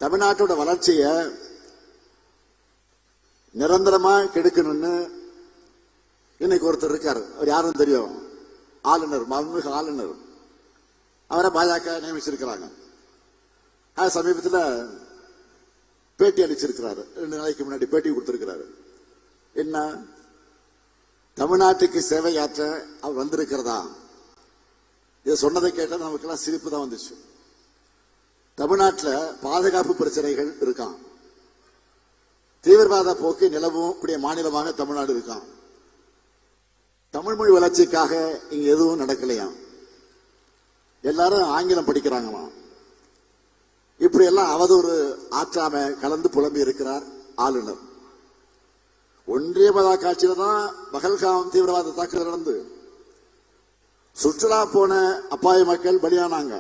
தமிழ்நாட்டோட வளர்ச்சியை நிரந்தரமா கெடுக்கணும்னு இன்னைக்கு ஒருத்தர் இருக்காரு. அவர் யாரும் தெரியும், ஆளுநர், மாண்புமிகு ஆளுநர். அவரை பாஜக நியமிச்சிருக்கிறாங்க. சமீபத்தில் பேட்டி அளிச்சிருக்கிறாரு. 2 நாளைக்கு முன்னாடி பேட்டி கொடுத்திருக்கிறாரு. என்ன, தமிழ்நாட்டுக்கு சேவையாற்ற அவர் வந்திருக்கிறதா? இதை சொன்னதை கேட்டால் நமக்கெல்லாம் சிரிப்பு தான் வந்துச்சு. தமிழ்நாட்டில் பாதுகாப்பு பிரச்சனைகள் இருக்கான், தீவிரவாத போக்கு நிலவும் கூடிய மாநிலமாக தமிழ்நாடு இருக்கான். தமிழ் மொழி வளர்ச்சிக்காக இங்க எதுவும் நடக்கலையாம். எல்லாரும் ஆங்கிலம் படிக்கிறாங்களாம். இப்படி எல்லாம் அவதூறு ஆற்றாம கலந்து புலம்பி இருக்கிறார் ஆளுநர். ஒன்றிய காட்சியில தான் பகல்காம் தீவிரவாத தாக்குதல் நடந்து சுற்றுலா போன அப்பாவி மக்கள் பலியானாங்க.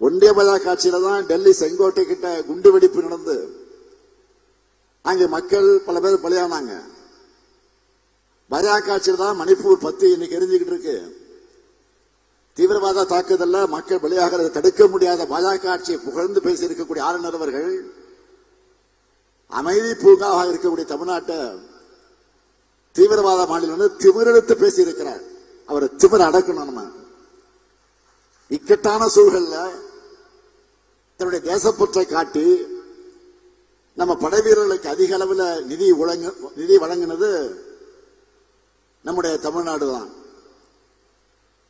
ஒன்றிய காட்சியில தான் டெல்லி செங்கோட்டை கிட்ட குண்டு வெடிப்பு நடந்து அங்கே மக்கள் பல பேர் பலியானாங்க. காட்சியில் தான் மணிப்பூர் 10 இன்னைக்கு எரிஞ்சுக்கிட்டு இருக்கு. தீவிரவாத தாக்குதல்ல மக்கள் பலியாகிறத தடுக்க முடியாத பாஜக ஆட்சியை புகழ்ந்து பேசி இருக்கக்கூடிய ஆளுநர் அவர்கள் அமைதி பூங்காவாக இருக்கக்கூடிய தமிழ்நாட்டை தீவிரவாத மாநிலம் திமிரெடுத்து பேசி இருக்கிறார். அவரை திமிர அடக்கணும். நம்ம இக்கட்டான சூழல்ல தன்னுடைய தேசப்பற்றை காட்டி நம்ம படை வீரர்களுக்கு அதிக அளவில் நிதி வழங்கினது நம்முடைய தமிழ்நாடு தான்.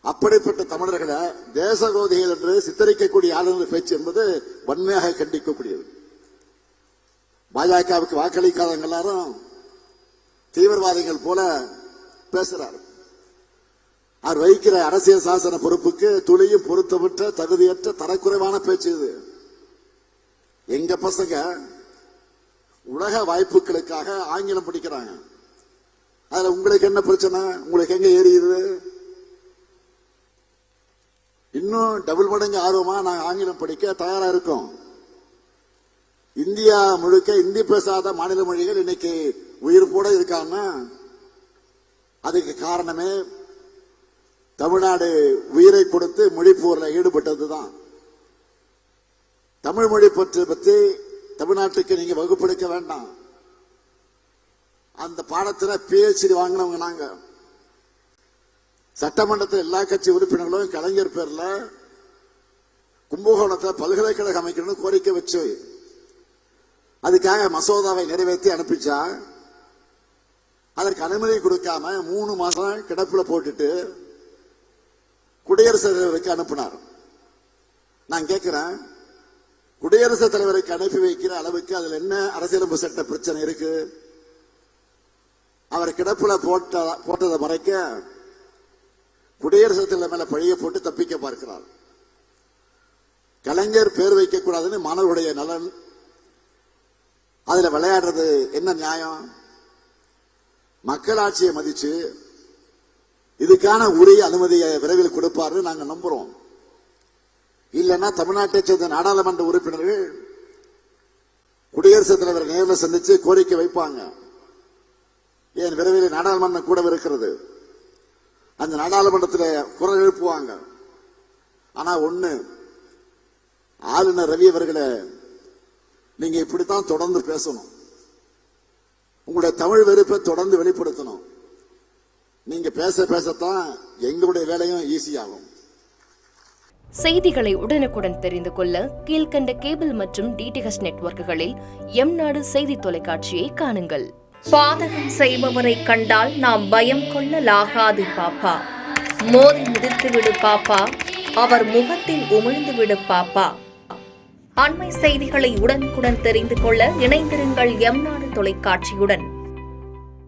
அப்படிப்பட்ட தமிழர்களை தேச விரோதிகள் என்று சித்தரிக்கக்கூடிய ஆளுநர் பேச்சு என்பது வன்மையாக கண்டிக்கக்கூடியது. பாஜகவுக்கு வாக்களிக்காதவங்க எல்லாரும் தீவிரவாதிகள் போல பேசுறாரு. அவர் வகிக்கிற அரசியல் சாசன பொறுப்புக்கு துளியும் பொருத்தமற்ற தகுதியற்ற தரக்குறைவான பேச்சு இது. எங்க பசங்க உலக வாய்ப்புகளுக்காக ஆங்கிலம் படிக்கிறாங்க. அதுல உங்களுக்கு என்ன பிரச்சனை? உங்களுக்கு எங்க ஏறியுது? இன்னும் டபுள் மடங்கு ஆர்வமா நாங்க ஆங்கிலம் படிக்க தயாரா இருக்கோம். இந்தியா முழுக்க இந்தி பேசாத மாநில மொழிகள் இன்னைக்கு உயிர் போட இருக்காங்கன்னா அதுக்கு காரணமே தமிழ்நாடு உயிரை கொடுத்து மொழிப்போர்ல ஈடுபட்டதுதான். தமிழ் மொழி பற்றி தமிழ்நாட்டுக்கு நீங்க வகுப்பெடுக்க வேண்டாம். அந்த பாடத்தில் PhD வாங்கினவங்க நாங்க. சட்டமன்றத்தில் எல்லா கட்சி உறுப்பினர்களும் கலைஞர் பேர்ல கும்பகோணத்தில் பல்கலைக்கழகம் அமைக்கணும்னு கோரிக்கை வச்சு அதுக்காக மசோதாவை நிறைவேற்றி அனுப்பிச்சா அதற்கு அனுமதி கொடுக்காம 3 மாசம் கிடப்புல போட்டுட்டு குடியரசுத் தலைவருக்கு அனுப்பினார். நான் கேட்கிறேன், குடியரசுத் தலைவருக்கு அனுப்பி வைக்கிற அளவுக்கு அதுல என்ன அரசியலமைப்பு சட்ட பிரச்சனை இருக்கு? அவர் கிடப்புல போட்டதை மறைக்க குடியரசுத் தலைவர் மேல பழிய போட்டு தப்பிக்க பார்க்கிறார். கலைஞர் பேர் வைக்க கூடாதுன்னு மாணவருடைய நலன், அதுல விளையாடுறது என்ன நியாயம்? மக்களாட்சியை மதிச்சு இதுக்கான உரிய அனுமதியை விரைவில் கொடுப்பாரு நாங்க நம்புறோம். இல்லைன்னா தமிழ்நாட்டை சேர்ந்த நாடாளுமன்ற உறுப்பினர்கள் குடியரசுத் தலைவரை நேரில் சந்திச்சு கோரிக்கை வைப்பாங்க. ஏன் விரைவில் நாடாளுமன்றம் கூட இருக்கிறது, அந்த நாடாளுமன்றத்தில் குரல் எழுப்புவாங்க. ஆனா ஒண்ணு, ஆளுநர் ரவி அவர்களை நீங்க இப்படித்தான் தொடர்ந்து பேசணும். உங்களுடைய தமிழ் வெறுப்பை தொடர்ந்து வெளிப்படுத்தணும். நீங்க பேசத்தான் எங்களுடைய வேலையும் ஈஸியாகும். செய்திகளை உடனுக்குடன் தெரிந்து கொள்ள கீழ்கண்ட கேபிள் மற்றும் DTH நெட்வொர்க்குகளில் எம்நாடு செய்தி தொலைக்காட்சியை காணுங்கள். பாதகம் செய்பவரை கண்டால் நாம் பயம் கொள்ளலாகாது பாப்பா. மோதி மிதித்துவிடு பாப்பா, அவர் முகத்தில் உமிழ்ந்துவிடு பாப்பா. அண்மை செய்திகளை உடனுக்குடன் தெரிந்து கொள்ள இணைந்திருங்கள் எம்நாடு தொலைக்காட்சியுடன்.